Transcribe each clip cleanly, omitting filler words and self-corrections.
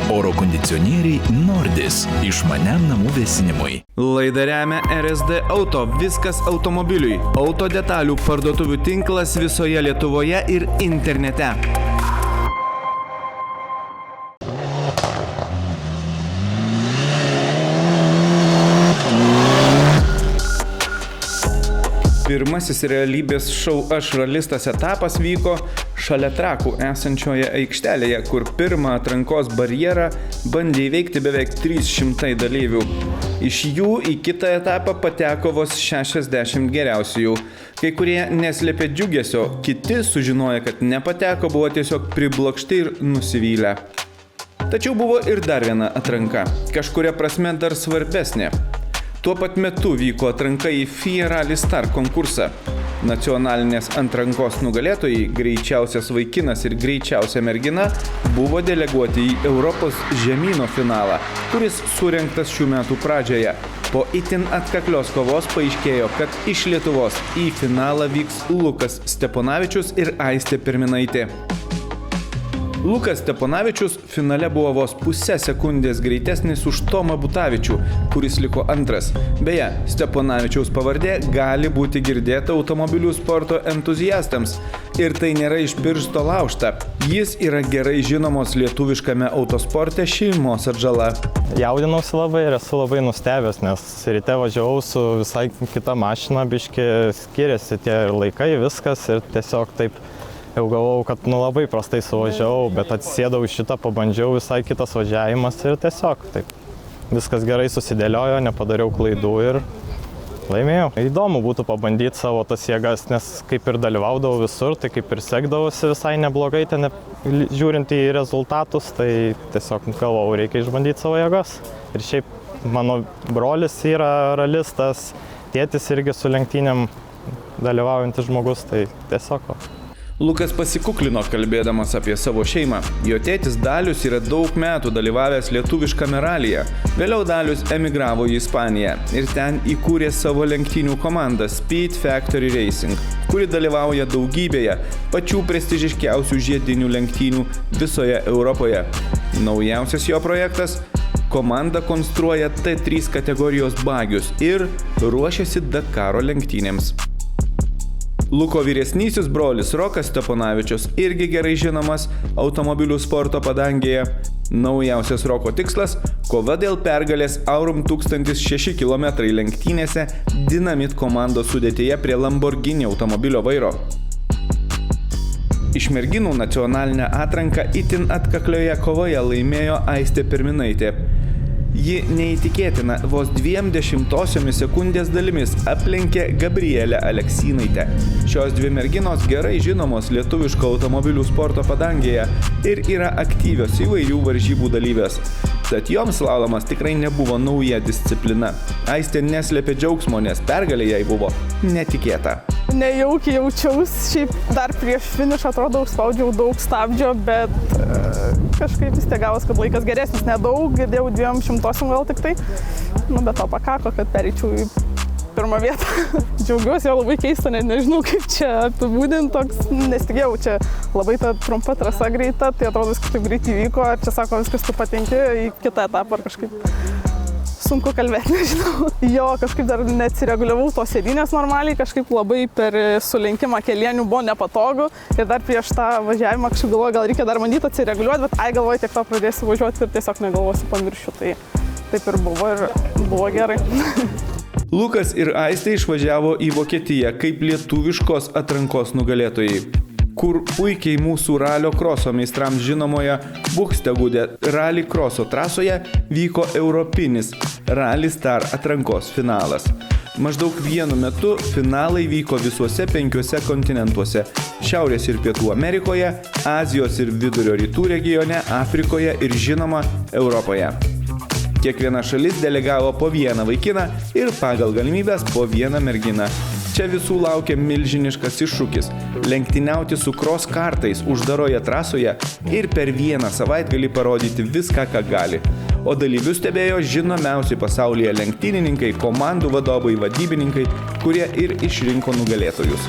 Oro kondicionieriai Nordis. Išmaniam namų vėsinimui. Laidą remia RSD Auto. Viskas automobiliui. Auto detalių parduotuvių tinklas visoje Lietuvoje ir internete. Pirmasis realybės šou Aš ralistas etapas vyko šalia Trakų esančioje aikštelėje, kur pirmą atrankos barjerą bandė įveikti beveik 300 dalyvių. Iš jų į kitą etapą pateko vos 60 geriausiųjų. Kai kurie neslėpė džiugesio, kiti sužinoję, kad nepateko, buvo tiesiog priblokšti ir nusivylę. Tačiau buvo ir dar viena atranka, kažkuria prasme dar svarbesnė. Tuo pat metu vyko atranka į FIA Rally Star konkursą. Nacionalinės atrankos nugalėtojai, greičiausias vaikinas ir greičiausia mergina, buvo deleguoti į Europos žemyno finalą, kuris surengtas šių metų pradžioje. Po itin atkaklios kovos paaiškėjo, kad iš Lietuvos į finalą vyks Lukas Steponavičius ir Aistė Perminaitė. Lukas Steponavičius finale buvo vos pusę sekundės greitesnis už Tomą Butavičių, kuris liko antras. Beje, Steponavičiaus pavardė gali būti girdėta automobilių sporto entuziastams. Ir tai nėra iš piršto laužta. Jis yra gerai žinomos lietuviškame autosporte šeimos atžala. Jaudinausi labai ir esu labai nustebęs, nes ryte važiavau su visai kita mašina, biški skiriasi tie laikai, viskas ir tiesiog taip jau galvojau, kad labai prastai suvažiavau, bet atsisėdau į šitą, pabandžiau, visai kitas važiavimas ir tiesiog taip viskas gerai susidėliojo, nepadariau klaidų ir laimėjau. Įdomu būtų pabandyti savo tas jėgas, nes kaip ir dalyvaudavau visur, tai kaip ir sekdavosi visai neblogai, ten žiūrint į rezultatus, tai tiesiog galvojau, reikia išbandyti savo jėgas. Ir šiaip mano brolis yra ralistas, tėtis irgi su lenktynėm dalyvaujantis žmogus, tai tiesiog. Lukas pasikuklino kalbėdamas apie savo šeimą. Jo tėtis Dalius yra daug metų dalyvavęs lietuviškame ralyje. Vėliau Dalius emigravo į Ispaniją ir ten įkūrė savo lenktynių komandą Speed Factory Racing, kuri dalyvauja daugybėje pačių prestižiškiausių žiedinių lenktynių visoje Europoje. Naujausias jo projektas – komanda konstruoja T3 kategorijos bagius ir ruošiasi Dakaro lenktynėms. Luko vyresnysis brolis Rokas Steponavičius irgi gerai žinomas automobilių sporto padangėje. Naujausias Roko tikslas – kova dėl pergalės Aurum 1006 km lenktynėse Dynamit komandos sudėtyje prie Lamborghini automobilio vairo. Iš merginų nacionalinę atranką itin atkaklioje kovoje laimėjo Aistė Perminaitė. Ji neįtikėtina, vos 0,2 sekundės dalimis aplenkė Gabrielę Aleksinaitę. Šios dvi merginos gerai žinomos lietuviško automobilių sporto padangėje ir yra aktyvios įvairių varžybų dalyvės. Tad joms slalomas tikrai nebuvo nauja disciplina. Aistė neslėpė džiaugsmo, nes pergalė jai buvo netikėta. Nejaukiai jaučiausi, šiaip dar prieš finišą atrodo užspaudžiau daug stabdžio, bet kažkaip vis tiek gavos, kad laikas geresnis, nedaug, girdėjau 200 gal tik tai, bet to pakako, kad pereičiau į pirmą vietą. Džiaugiuosi, jo labai keista, nežinau kaip čia apibūdinti, toks nesitikėjau, čia labai ta trumpa trasa greita, tai atrodo viskas taip greit įvyko, ar čia sako viskas tu patenki į kitą etapą ar kažkaip. Sunku kalbėti, nežinau. Jo, kažkaip dar neatsireguliavau tos sėdynės normaliai, kažkaip labai per sulenkimą kelienių buvo nepatogu ir dar prieš tą važiavimą kažkaip galvoju, gal reikia dar bandyti atsireguliuoti, bet galvoju, tiek to pradėsiu važiuoti ir tiesiog negalvosiu pamiršiu, tai taip ir buvo gerai. Lukas ir Aistė išvažiavo į Vokietiją kaip lietuviškos atrankos nugalėtojai, kur puikiai mūsų ralio kroso meistrams žinomoje Buxtehude rally kroso trasoje vyko europinis Rally Star atrankos finalas. Maždaug vienu metu finalai vyko visuose 5 kontinentuose – Šiaurės ir Pietų Amerikoje, Azijos ir Vidurio rytų regione, Afrikoje ir žinoma Europoje. Kiekviena šalis delegavo po vieną vaikiną ir pagal galimybės po vieną merginą. Čia visų laukia milžiniškas iššūkis – lenktyniauti su cross kartais uždaroje trasoje ir per vieną savaitgalį parodyti viską, ką gali. O dalyvius stebėjo žinomiausi pasaulyje lenktynininkai, komandų vadovai, vadybininkai, kurie ir išrinko nugalėtojus.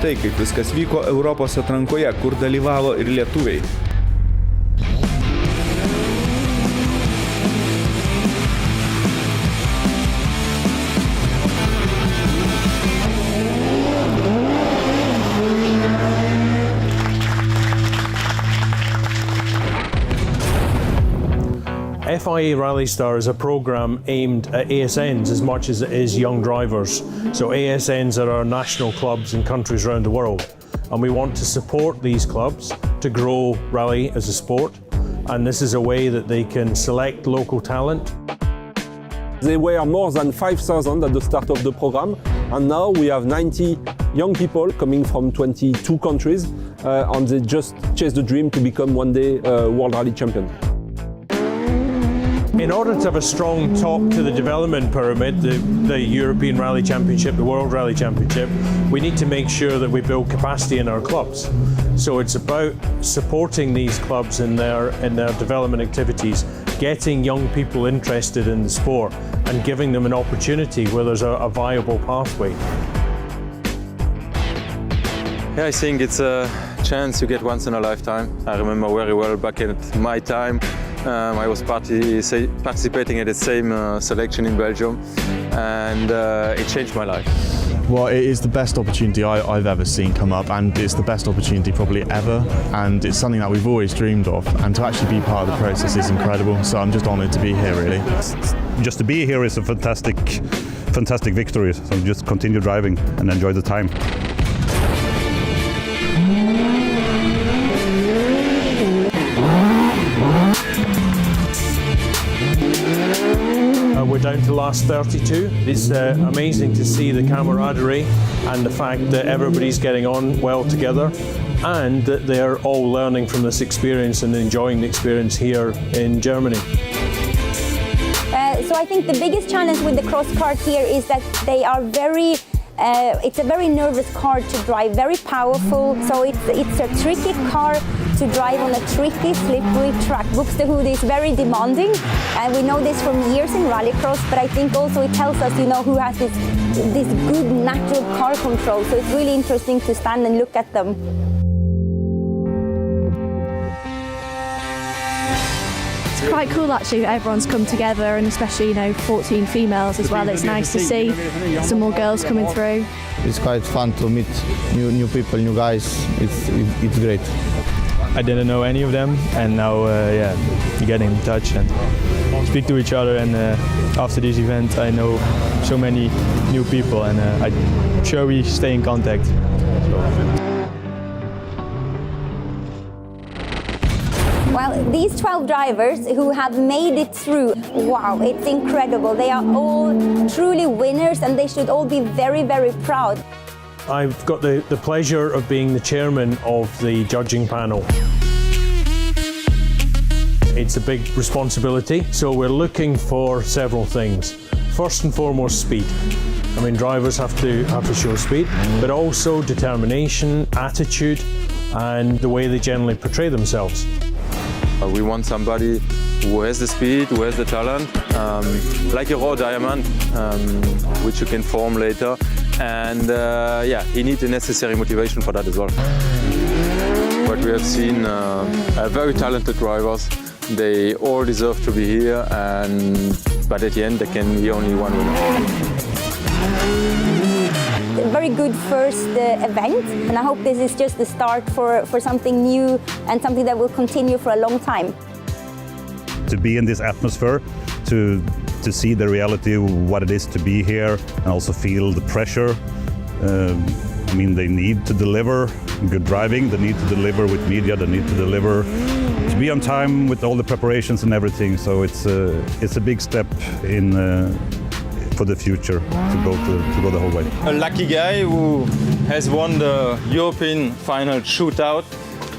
štai kaip viskas vyko Europos atrankoje, kur dalyvavo ir lietuviai. FIA Rally Star is a program aimed at ASNs as much as it is young drivers. So ASNs are our national clubs in countries around the world. And we want to support these clubs to grow rally as a sport. And this is a way that they can select local talent. There were more than 5,000 at the start of the program, and now we have 90 young people coming from 22 countries, and they just chase the dream to become one day World Rally Champion. In order to have a strong top to the development pyramid, the European Rally Championship, the World Rally Championship, we need to make sure that we build capacity in our clubs. So it's about supporting these clubs in their development activities, getting young people interested in the sport and giving them an opportunity where there's a viable pathway. Yeah, I think it's a chance you get once in a lifetime. I remember very well back at my time. I was participating at the same selection in Belgium, and it changed my life. Well, it is the best opportunity I've ever seen come up, and it's the best opportunity probably ever, and it's something that we've always dreamed of, and to actually be part of the process is incredible, so I'm just honoured to be here, really. Just to be here is a fantastic victory, so just continue driving and enjoy the time. We're down to last 32. It's amazing to see the camaraderie and the fact that everybody's getting on well together and that they're all learning from this experience and enjoying the experience here in Germany. So I think the biggest challenge with the cross kart here is that they are it's a very nervous car to drive, very powerful, so it's a tricky car to drive on a tricky, slippery track. Buxtehude is very demanding, and we know this from years in rallycross, but I think also it tells us, who has this good natural car control, so it's really interesting to stand and look at them. It's quite cool actually that everyone's come together, and especially 14 females as well. It's nice to see some more girls coming through. It's quite fun to meet new people, new guys. It's great. I didn't know any of them, and now you get in touch and speak to each other, and after this event I know so many new people, and I'm sure we stay in contact. Well, these 12 drivers who have made it through, wow, it's incredible. They are all truly winners, and they should all be very, very proud. I've got the pleasure of being the chairman of the judging panel. It's a big responsibility, so we're looking for several things. First and foremost, speed. I mean, drivers have to show speed, but also determination, attitude, and the way they generally portray themselves. We want somebody who has the speed, who has the talent, like a raw diamond, which you can form later. And he needs the necessary motivation for that as well. But we have seen very talented drivers. They all deserve to be here, but at the end there can be only one winner. A very good first event, and I hope this is just the start for something new and something that will continue for a long time. To be in this atmosphere, to see the reality of what it is to be here, and also feel the pressure. I mean, they need to deliver good driving, they need to deliver with media, they need to deliver, to be on time with all the preparations and everything. So it's a big step in for the future to go the whole way. A lucky guy who has won the European final shootout,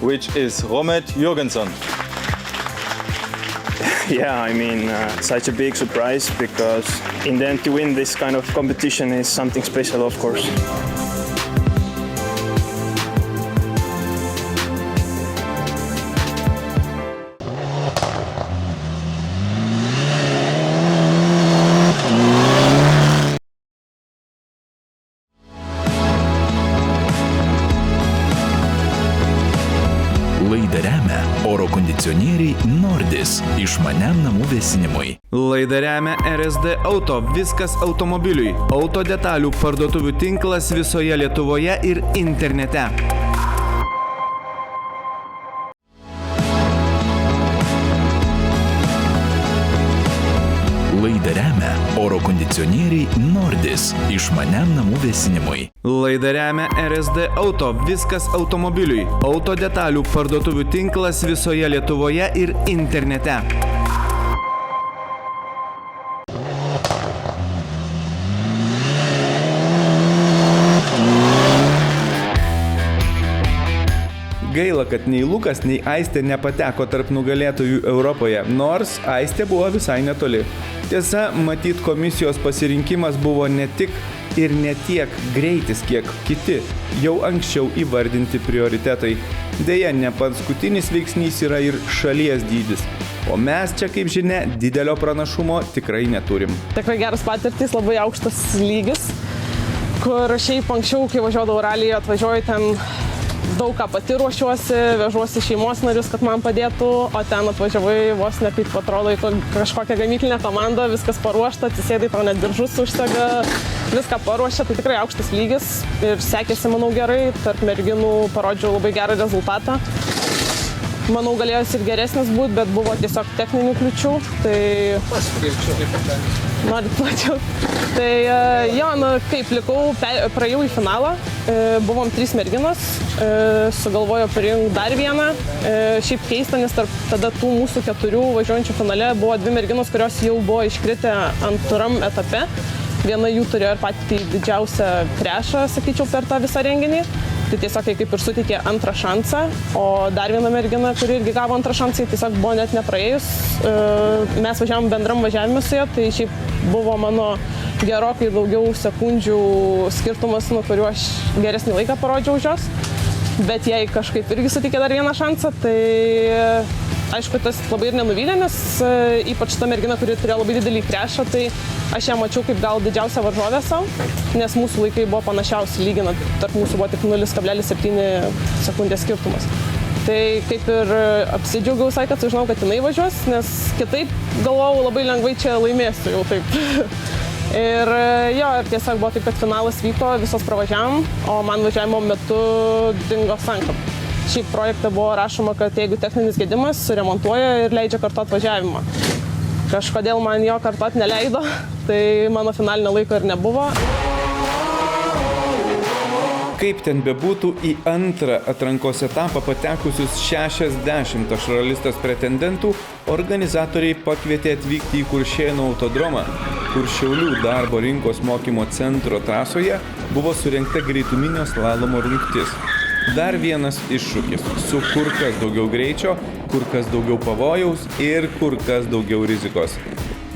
which is Romet Jürgensen. Yeah, I mean, such a big surprise, because in the end to win this kind of competition is something special, of course. kondicionieriai Nordis išmaniam namų vėsinimui. Laidą remia RSD Auto, viskas automobiliui. Auto detalių parduotuvių tinklas visoje Lietuvoje ir internete. Laidą remia oro kondicionieriai Nordis išmaniam namų vėsinimui. Laidą remia RSD Auto, viskas automobiliui. Auto detalių parduotuvių tinklas visoje Lietuvoje ir internete. Gaila, kad nei Lukas, nei Aistė nepateko tarp nugalėtojų Europoje, nors Aistė buvo visai netoli. Tiesa, matyt, komisijos pasirinkimas buvo ne tik ir ne tiek greitis, kiek kiti jau anksčiau įvardinti prioritetai. Deja, ne paskutinis veiksnys yra ir šalies dydis. O mes čia, kaip žinia, didelio pranašumo tikrai neturim. Tikrai geras patirtis, labai aukštas lygis, kur šiaip anksčiau, kai važiuodavau ralyje, atvažiuoju ten daug ką pati ruošiuosi, vežuosi šeimos narius, kad man padėtų, o ten atvažiavai vos ne kaip atrodo į kažkokią gamyklinę komandą, viskas paruošta, atsisėdai, tau net diržus užsega, viską paruošia, tai tikrai aukštas lygis ir sekėsi, manau, gerai, tarp merginų parodžiau labai gerą rezultatą. Manau, galėjo ir geresnis būti, bet buvo tiesiog techninių kliučių, tai... Norit plačiau. Tai jo, kaip likau, praėjau į finalą, buvom 3 merginos, sugalvojo prijungti dar vieną. Šiaip keista, nes tarp tada tų mūsų 4 važiuojančių finale buvo 2 merginos, kurios jau buvo iškritę antram etape. Viena jų turėjo ir patį didžiausią krešą, sakyčiau, per tą visą renginį. Tai tiesiog kaip ir suteikė antrą šansą, o dar viena mergina, kuri irgi gavo antrą šansą, tiesiog buvo net nepraėjus. Mes važiavom bendram važiavime su ja, tai šiaip buvo mano gerokai daugiau sekundžių skirtumas, nuo kuriuo aš geresnį laiką parodžiau už jos. Bet jai kažkaip irgi suteikė dar vieną šansą, tai aišku, tas labai ir nenuvylė, nes ypač ta mergina, kuri turėjo labai didelį krešą, tai aš ją mačiau kaip gal didžiausią varžovę savo, nes mūsų laikai buvo panašiausi, lyginant, tarp mūsų buvo tik 0,7 sekundės skirtumas. Tai kaip ir apsidžiaugiau visai, kad sužinau, kad jinai važiuos, nes kitaip galvojau labai lengvai čia laimėsiu jau taip. Ir jo, ir tiesiog buvo taip, kad finalas vyko, visos pravažiavom, o man važiavimo metu dingo sankaba. Šiaip projekte buvo rašoma, kad jeigu techninis gedimas, suremontuoja ir leidžia kartot važiavimą. Kažkodėl man jo kartot neleido, tai mano finalinio laiko ir nebuvo. Kaip ten bebūtų, į antrą atrankos etapą patekusius 60 ašralistas pretendentų organizatoriai pakvietė atvykti į Kuršėnų autodromą, kur Šiaulių darbo rinkos mokymo centro trasoje buvo surengta greituminio slalomo rungtis. Dar vienas iššūkis – su kur kas daugiau greičio, kur kas daugiau pavojaus ir kur kas daugiau rizikos.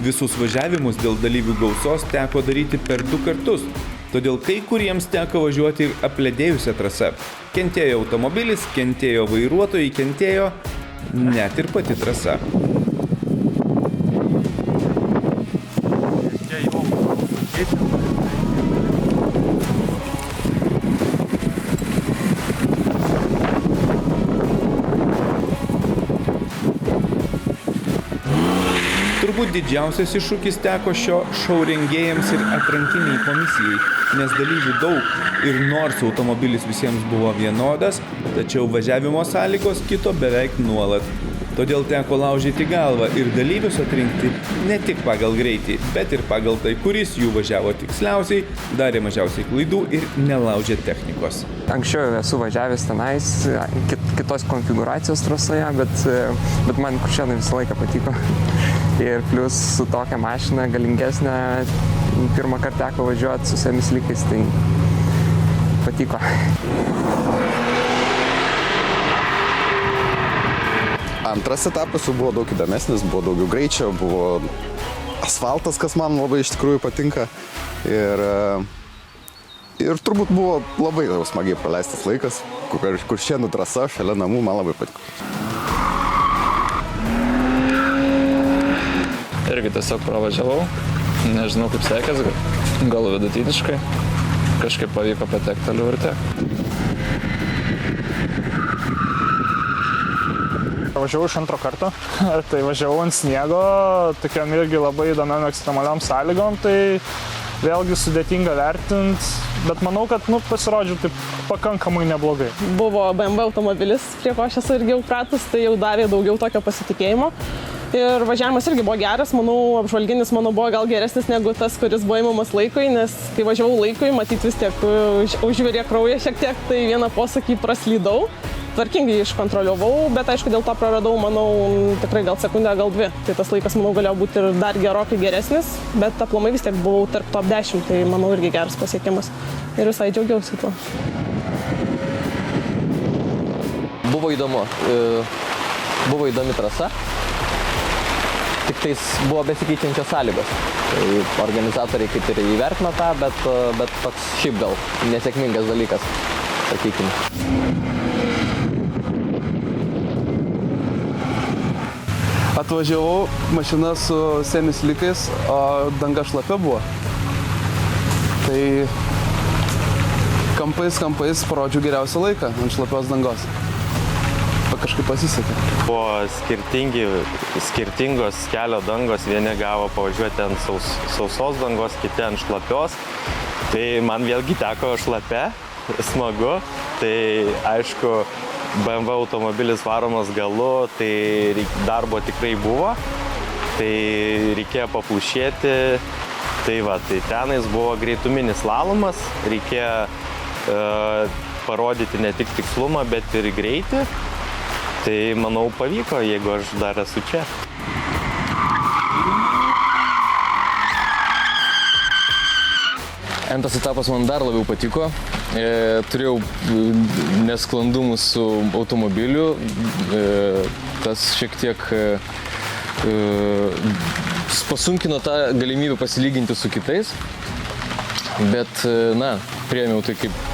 Visus važiavimus dėl dalyvių gausos teko daryti per 2 kartus, todėl kai kuriems teko važiuoti ir apledėjusią trasą. Kentėjo automobilis, kentėjo vairuotojai, kentėjo net ir pati trasa. Turbūt didžiausias iššūkis teko šio šou rengėjams ir atrankiniai komisijai, nes dalyvių daug ir nors automobilis visiems buvo vienodas, tačiau važiavimo sąlygos kito beveik nuolat. Todėl teko laužyti galvą ir dalyvius atrinkti ne tik pagal greitį, bet ir pagal tai, kuris jų važiavo tiksliausiai, darė mažiausiai klaidų ir nelaužė technikos. Anksčiau esu važiavęs tenais, kitos konfiguracijos trasoje, bet man Kuršėnai visą laiką patiko. Ir plus su tokia mašina galingesnė, pirmą kartą teko važiuoti su semis lygais, tai patiko. Antras etapas jau buvo daug įdomesnis, buvo daugiau greičio, buvo asfaltas, kas man labai iš tikrųjų patinka. Ir turbūt buvo labai smagiai praleistas laikas, Kuršėnų trasa šalia namų man labai patiko. Irgi tiesiog pravažiavau, nežinau kaip sekės, gal vidutiniškai, kažkaip pavyko patekti toliau ir tiek. Važiavau iš antro karto, tai važiavau ant sniego, tokiam irgi labai įdomiam ekstremaliom sąlygom, tai vėlgi sudėtinga vertinti, bet manau, kad pasirodžiau taip pakankamai neblogai. Buvo BMW automobilis, prie ko aš esu irgi jau pratus, tai jau davė daugiau tokio pasitikėjimo. Ir važiavimas irgi buvo geras, manau, apžvalginis mano buvo gal geresnis negu tas, kuris buvo įmamas laikui, nes kai važiavau laikui, matyt vis tiek užvirė kraują šiek tiek, tai vieną posakį praslydau. Tvarkingai iškontroliavau, bet aišku, dėl to praradau, manau, tikrai gal sekundę, gal dvi. Tai tas laikas, manau, galėjo būti ir dar gerokai geresnis, bet aplamai vis tiek buvau tarp top 10, tai manau irgi geras pasiekimas. Ir visai džiaugiausi tuo. Buvo įdomu. Buvo įdomi trasa. Tik tais buvo besikeičiančios sąlygos. Tai organizatoriai kaip ir įvertino tą, bet toks šiaip gal nesėkmingas dalykas, sakykime. Atvažiavau, mašina su semislikais, o danga šlapia buvo. Tai kampais parodžiau geriausią laiką ant šlapios dangos. Kažkaip pasisekė. Buvo skirtingos kelio dangos, vieni gavo pavažiuoti ant sausos dangos, kiti ant šlapios. Tai man vėlgi teko šlapia, smagu. Tai aišku, BMW automobilis varomas galu, tai darbo tikrai buvo. Tai reikėjo paplušėti. Tai tenais buvo greituminis slalomas, reikėjo parodyti ne tik tikslumą, bet ir greitį. Tai manau pavyko, jeigu aš dar esu čia. Antras etapas man dar labiau patiko. Turėjau nesklandumus su automobiliu. Tas šiek tiek pasunkino tą galimybę pasilyginti su kitais. Bet, priėmiau tai kaip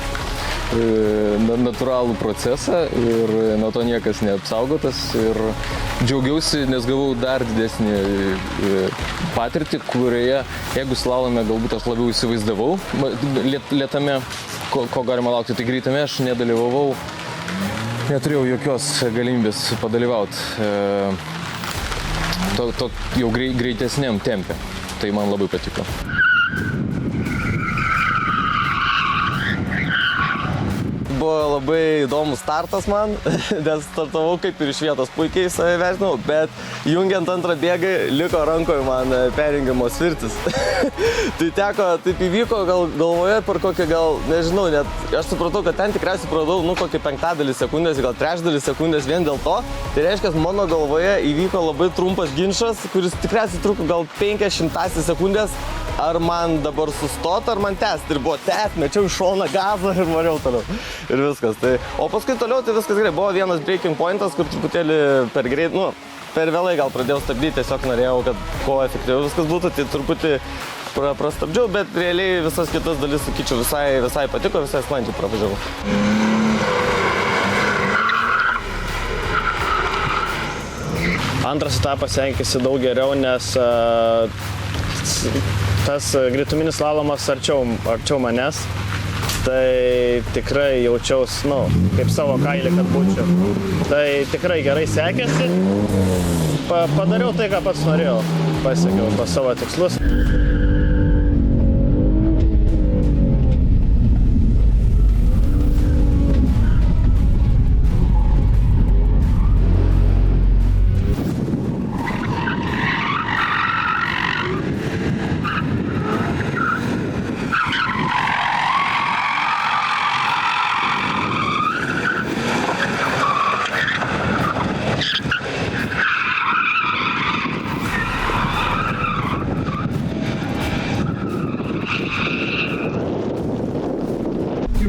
natūralų procesą ir nuo to niekas neapsaugotas ir džiaugiausi, nes gavau dar didesnį patirtį, kurioje, jeigu slalome galbūt aš labiau įsivaizdavau lėtame, ko galima laukti, tai greitame aš nedalyvavau, neturėjau jokios galimybės padalyvauti to jau greitesniam tempe, tai man labai patiko. Buvo labai įdomus startas man, nes startavau kaip ir iš vietos puikiai save vertinau, bet jungiant antrą bėgą liko rankoje man perjungimo svirtis. Tai teko, taip įvyko galvoje per kokį nežinau, net aš supratau, kad ten tikriausiai praradau kokį 5/5 sekundės, gal 3/3 sekundės vien dėl to. Tai reiškia, mano galvoje įvyko labai trumpas ginčas, kuris tikriausiai truko gal 5/100 sekundės. Ar man dabar sustot, ar man tęsti. Ir buvo tęsti, mečiau į šoną gazą ir variau toliau. Ir viskas. O paskui toliau tai viskas gerai. Buvo vienas breaking pointas, kur truputėlį per greit, per vėlai gal pradėjau stabdyti. Tiesiog norėjau, kad kuo efektyviau viskas būtų. Tai truputį prastabdžiau, bet realiai visas kitas dalis, sakyčiau, visai patiko, visai sklandžiai pravažiavau. Antras etapas sekėsi daug geriau, nes tas greituminis slalomas arčiau manęs, tai tikrai jaučiausi, kaip savo kailį, kad būčiau. Tai tikrai gerai sekėsi. Padariau tai, ką pats norėjau. Pasiekiau pas savo tikslus.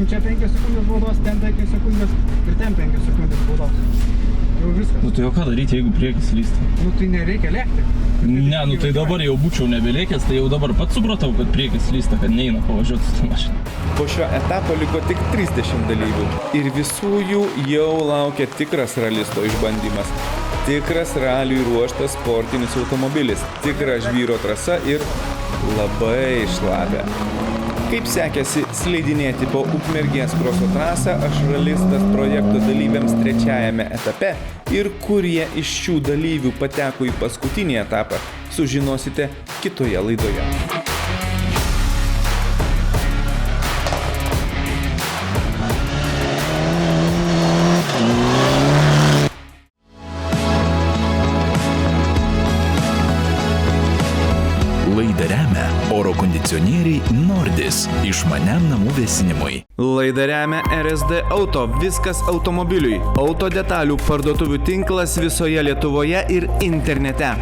Čia 5 sekundės baudos, ten 5 sekundės ir ten 5 sekundės baudos. Jau viskas. Tai jau ką daryti, jeigu priekis lysta? Tai nereikia lėkti. Ne, tai dabar jau būčiau nebelėkęs, tai jau dabar pats supratau, kad priekis lysta, kad neina pavažiuoti su tą mašiną. Po šio etapo liko tik 30 dalyvių ir visų jų jau laukia tikras ralisto išbandymas. Tikras raliui ruoštas sportinis automobilis, tikra žvyro trasa ir labai šlapia. Kaip sekėsi slidinėti po Ukmergės kroso trasą, aš ralistas projekto dalyviams trečiajame etape ir kurie iš šių dalyvių pateko į paskutinį etapą, sužinosite kitoje laidoje. Laidą remia oro kondicionieriai Nordis išmaniam namų vėsinimui. Laidą remia RSD Auto, viskas automobiliui. Auto detalių parduotuvių tinklas visoje Lietuvoje ir internete.